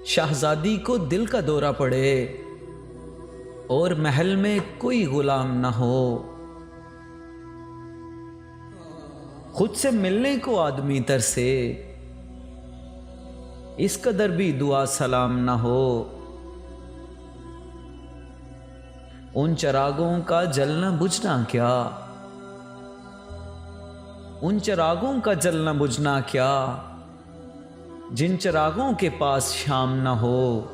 शहजादी को दिल का दौरा पड़े और महल में कोई गुलाम न हो। खुद से मिलने को आदमी तरसे, इस कदर भी दुआ सलाम न हो। उन चिरागों का जलना बुझना क्या, उन चिरागों का जलना बुझना क्या, जिन चिरागों के पास शाम न हो।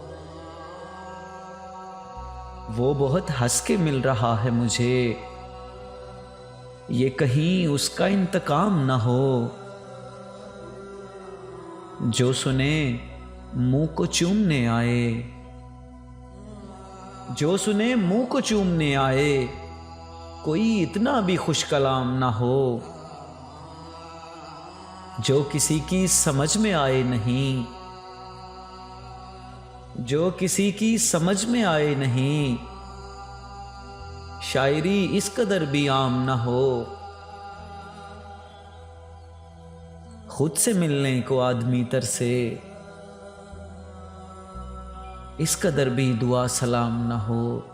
वो बहुत हंस के मिल रहा है मुझे, ये कहीं उसका इंतकाम न हो। जो सुने मुंह को चूमने आए, जो सुने मुंह को चूमने आए, कोई इतना भी खुश कलाम ना हो। जो किसी की समझ में आए नहीं, जो किसी की समझ में आए नहीं, शायरी इस कदर भी आम ना हो। खुद से मिलने को आदमी तरसे, इस कदर भी दुआ सलाम ना हो।